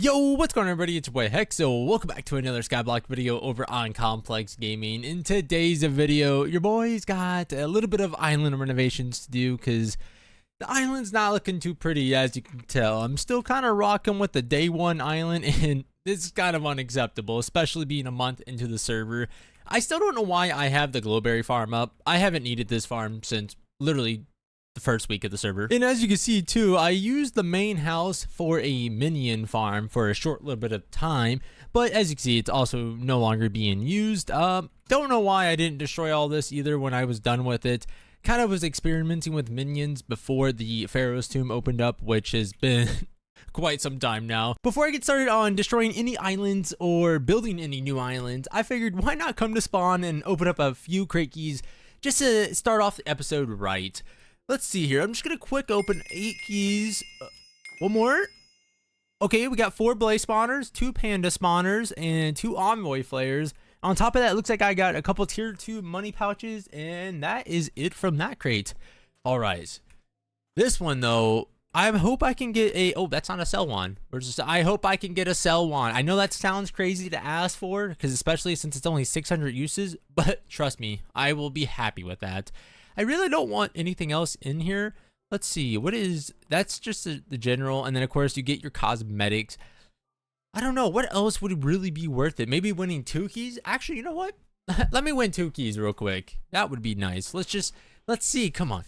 Yo, what's going on, everybody? It's your boy Hex. So welcome back to another Skyblock video over on Complex Gaming. In today's video, your boy's got a little bit of island renovations to do because the island's not looking too pretty, as you can tell. I'm still kind of rocking with the day one island, and this is kind of unacceptable, especially being a month into the server. I still don't know why I have the glowberry farm up. I haven't needed this farm since literally the first week of the server. And as you can see too, I used the main house for a minion farm for a short little bit of time, but as you can see, it's also no longer being used. Don't know why I didn't destroy all this either when I was done with it. Kind of was experimenting with minions before the Pharaoh's Tomb opened up, which has been quite some time now. Before I get started on destroying any islands or building any new islands, I figured why not come to spawn and open up a few crate keys just to start off the episode right. Let's see here. I'm just going to quick open 8 keys. One more. Okay, we got 4 blaze spawners, 2 panda spawners, and 2 envoy flares. On top of that, it looks like I got a couple tier 2 money pouches, and that is it from that crate. All right. This one, though, I hope I can get a... Oh, that's not a sell wand. I hope I can get a sell wand. I know that sounds crazy to ask for, because especially since it's only 600 uses, but trust me, I will be happy with that. I really don't want anything else in here. Let's see. What is... That's just the general. And then, of course, you get your cosmetics. I don't know. What else would really be worth it? Maybe winning 2 keys? Actually, you know what? Let me win 2 keys real quick. That would be nice. Let's see. Come on.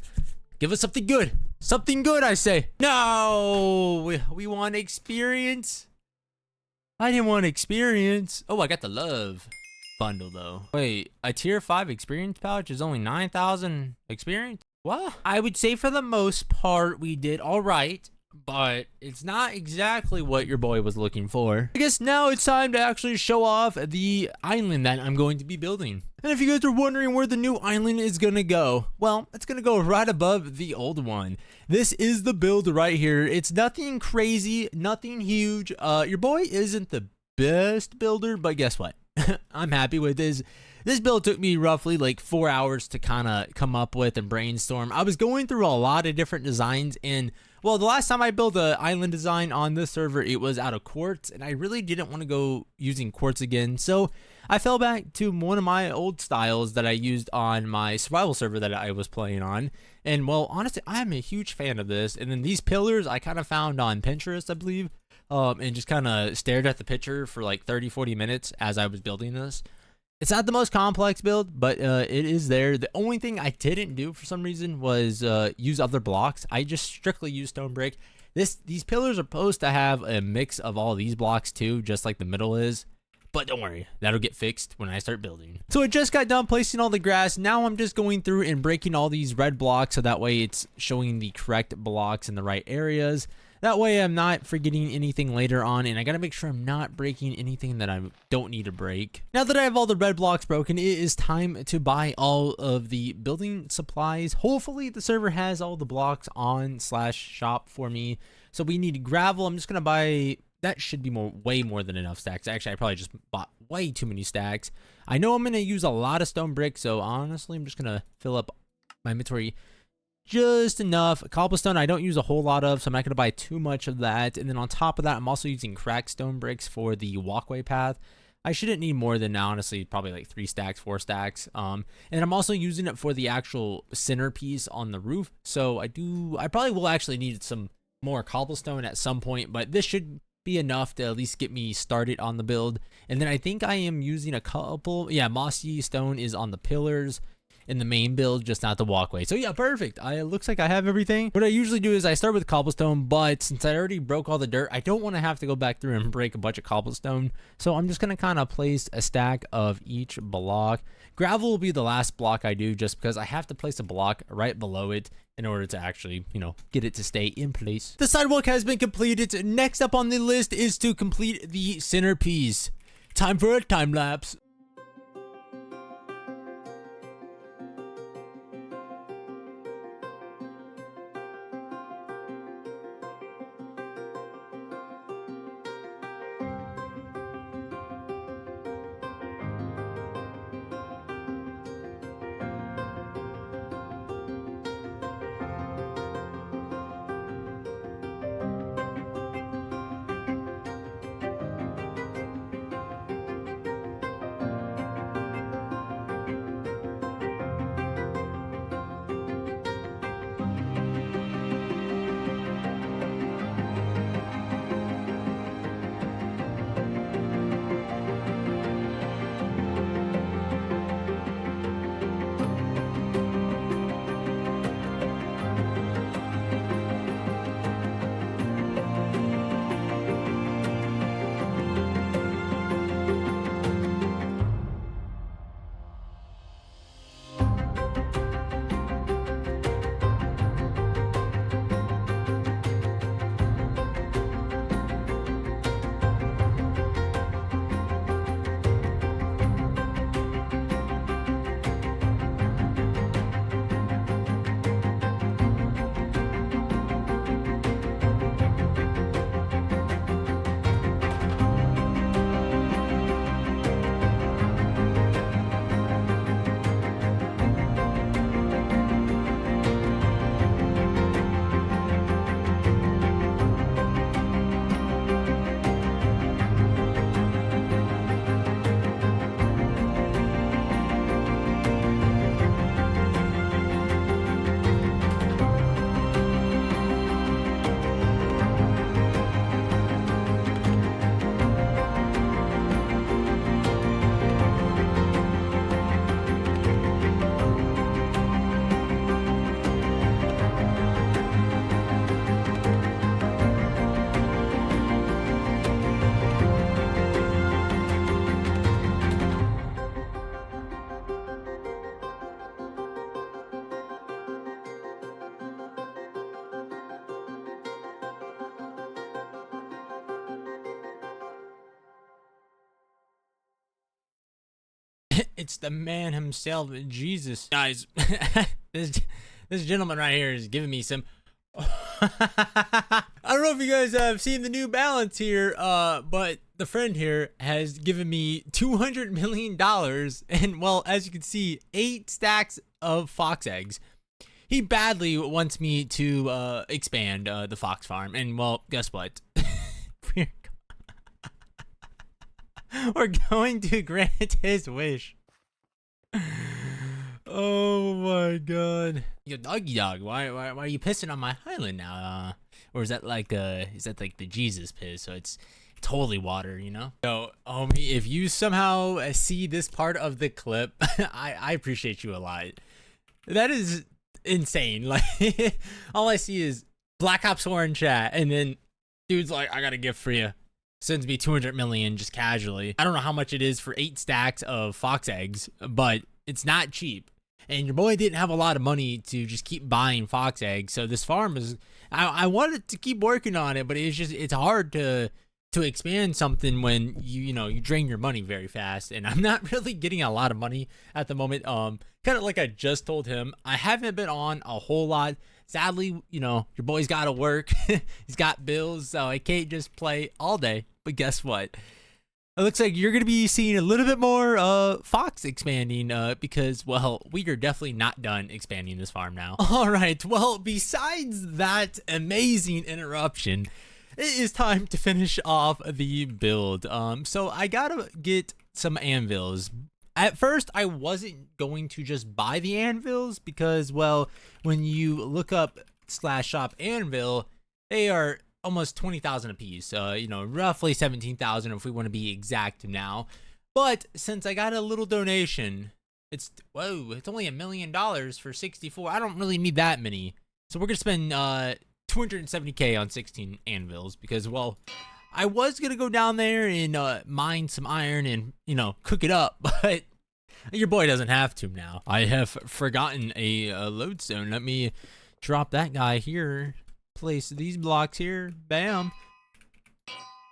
Give us something good. Something good, I say. No! We want experience. I didn't want experience. Oh, I got the love bundle though. Wait, a tier 5 experience pouch is only 9,000 experience? What? I would say for the most part we did all right, but it's not exactly what your boy was looking for. I guess now it's time to actually show off the island that I'm going to be building. And if you guys are wondering where the new island is gonna go, well, it's gonna go right above the old one. This is the build right here. It's nothing crazy, nothing huge. Your boy isn't the best builder, but guess what? I'm happy with this. This build took me roughly like 4 hours to kind of come up with and brainstorm. I was going through a lot of different designs, and well, the last time I built an island design on this server, it was out of quartz, and I really didn't want to go using quartz again. So I fell back to one of my old styles that I used on my survival server that I was playing on. And well, honestly, I'm a huge fan of this. And then these pillars I kind of found on Pinterest, I believe. And just kind of stared at the picture for like 30-40 minutes as I was building this. It's not the most complex build, but it is there. The only thing I didn't do for some reason was use other blocks. I just strictly used stone brick. These pillars are supposed to have a mix of all these blocks too, just like the middle is. But don't worry, that'll get fixed when I start building. So I just got done placing all the grass. Now I'm just going through and breaking all these red blocks so that way it's showing the correct blocks in the right areas. That way I'm not forgetting anything later on, and I gotta make sure I'm not breaking anything that I don't need to break. Now that I have all the red blocks broken, it is time to buy all of the building supplies. Hopefully the server has all the blocks on /shop for me. So we need gravel. I'm just gonna buy... That should be way more than enough stacks. Actually, I probably just bought way too many stacks. I know I'm gonna use a lot of stone bricks, so honestly I'm just gonna fill up my inventory just enough. Cobblestone I don't use a whole lot of, so I'm not going to buy too much of that. And then on top of that, I'm also using cracked stone bricks for the walkway path. I shouldn't need more than, honestly, probably like 3 stacks, 4 stacks. And I'm also using it for the actual centerpiece on the roof. So I probably will actually need some more cobblestone at some point, but this should be enough to at least get me started on the build. And then I think I am using a couple, yeah, mossy stone is on the pillars in the main build, just not the walkway. So yeah, perfect. It looks like I have everything. What I usually do is I start with cobblestone, but since I already broke all the dirt, I don't want to have to go back through and break a bunch of cobblestone. So I'm just going to kind of place a stack of each block. Gravel will be the last block I do, just because I have to place a block right below it in order to actually, you know, get it to stay in place. The sidewalk has been completed. Next up on the list is to complete the centerpiece. Time for a time lapse. It's the man himself, Jesus. Guys, this gentleman right here is giving me some... I don't know if you guys have seen the New Balance here, but the friend here has given me $200 million and, well, as you can see, 8 stacks of fox eggs. He badly wants me to expand the fox farm, and, well, guess what? We're going to grant his wish. Oh my god. Yo, doggy dog, why are you pissing on my island now? Or is that like the Jesus piss? So it's holy water, you know? So, homie, if you somehow see this part of the clip, I appreciate you a lot. That is insane. Like, all I see is Black Ops 4 in chat, and then dude's like, I got a gift for you. Sends me 200 million just casually. I don't know how much it is for 8 stacks of fox eggs, but it's not cheap. And your boy didn't have a lot of money to just keep buying fox eggs. So this farm is, I wanted to keep working on it, but it's hard to expand something when you drain your money very fast. And I'm not really getting a lot of money at the moment. Kind of like I just told him, I haven't been on a whole lot. Sadly, your boy's got to work. He's got bills, so I can't just play all day. But guess what? It looks like you're going to be seeing a little bit more fox expanding because, well, we are definitely not done expanding this farm now. All right, well, besides that amazing interruption, it is time to finish off the build. So I got to get some anvils. At first, I wasn't going to just buy the anvils because, well, when you look up /shop anvil, they are almost 20,000 a piece, roughly 17,000 if we want to be exact now. But since I got a little donation, it's only $1 million for 64. I don't really need that many, so we're gonna spend 270k on 16 anvils because, well, I was gonna go down there and mine some iron and cook it up, but your boy doesn't have to now. I have forgotten a lodestone. Let me drop that guy here. Place these blocks here. Bam.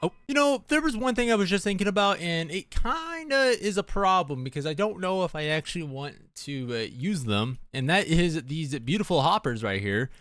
Oh, there was one thing I was just thinking about, and it kind of is a problem because I don't know if I actually want to use them, and that is these beautiful hoppers right here.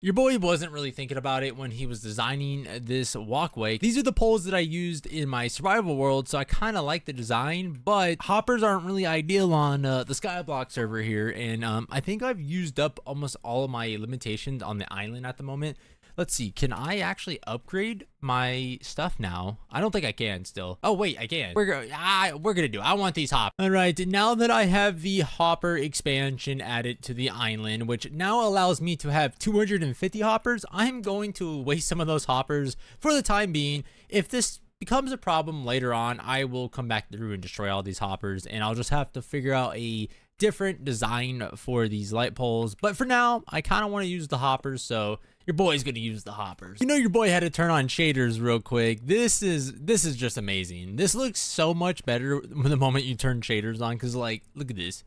Your boy wasn't really thinking about it when he was designing this walkway. These are the poles that I used in my survival world, so I kind of like the design, but hoppers aren't really ideal on the Skyblock server here, and I think I've used up almost all of my limitations on the island at the moment. Let's see, can I actually upgrade my stuff now? I don't think I can still. Oh wait, I can. We're gonna do it. I want these hoppers. All right, now that I have the hopper expansion added to the island, which now allows me to have 250 hoppers, I'm going to waste some of those hoppers for the time being. If this becomes a problem later on, I will come back through and destroy all these hoppers, and I'll just have to figure out a different design for these light poles. But for now, I kind of want to use the hoppers, so your boy's gonna use the hoppers. Your boy had to turn on shaders real quick. This is just amazing. This looks so much better the moment you turn shaders on, because, like, look at this.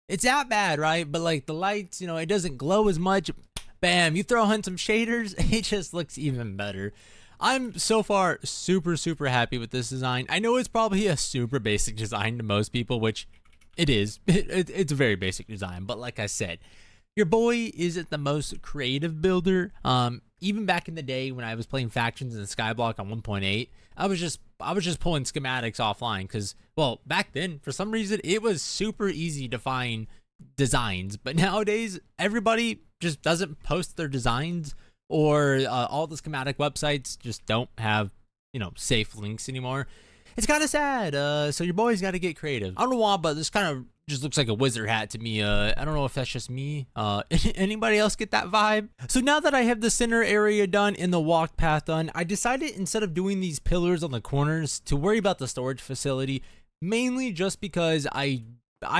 It's that bad, right? But, like, the lights, it doesn't glow as much. Bam, you throw on some shaders, it just looks even better. I'm so far super happy with this design. I know it's probably a super basic design to most people, which it is. It's a very basic design, but like I said, your boy isn't the most creative builder. Even back in the day when I was playing factions in the Skyblock on 1.8, I was just pulling schematics offline because, well, back then for some reason it was super easy to find designs, but nowadays everybody just doesn't post their designs, or all the schematic websites just don't have safe links anymore. It's kind of sad. So your boy's got to get creative. I don't know why, but this kind of just looks like a wizard hat to me. I don't know if that's just me. Anybody else get that vibe? So now that I have the center area done and the walk path done, I decided instead of doing these pillars on the corners to worry about the storage facility, mainly just because I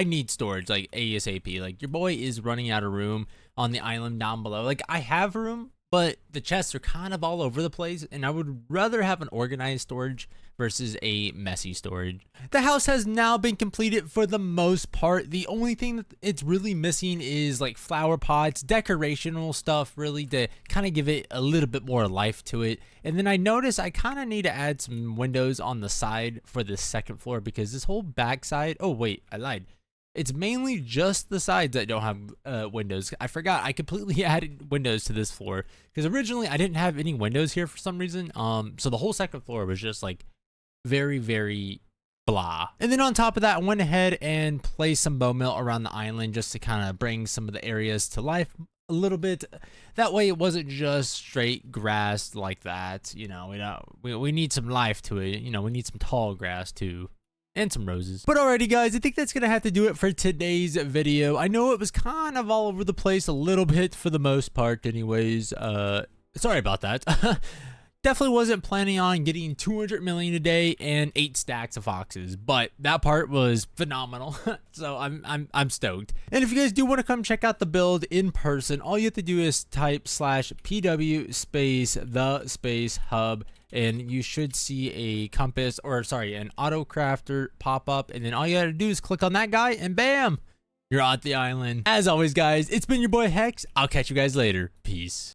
need storage like ASAP. Like, your boy is running out of room on the island down below. Like, I have room, but the chests are kind of all over the place, and I would rather have an organized storage versus a messy storage. The house has now been completed for the most part. The only thing that it's really missing is like flower pots, decorational stuff, really, to kind of give it a little bit more life to it. And then I noticed I kind of need to add some windows on the side for the second floor, because this whole back side, oh wait, I lied. It's mainly just the sides that don't have windows. I forgot I completely added windows to this floor because originally I didn't have any windows here for some reason. So the whole second floor was just like very, very blah. And then on top of that, I went ahead and placed some bone meal around the island just to kind of bring some of the areas to life a little bit. That way it wasn't just straight grass like that. You know, we need some life to it. You know, we need some tall grass too. And some roses. But alrighty guys, I think that's gonna have to do it for today's video. I know it was kind of all over the place a little bit for the most part anyways. Sorry about that. Definitely wasn't planning on getting 200 million a day and 8 stacks of foxes, but that part was phenomenal. So I'm stoked. And if you guys do want to come check out the build in person, all you have to do is type /pw space the space hub, and you should see a compass, or sorry, an auto crafter pop up, and then all you gotta do is click on that guy and bam, you're at the island. As always guys, it's been your boy Hex. I'll catch you guys later. Peace.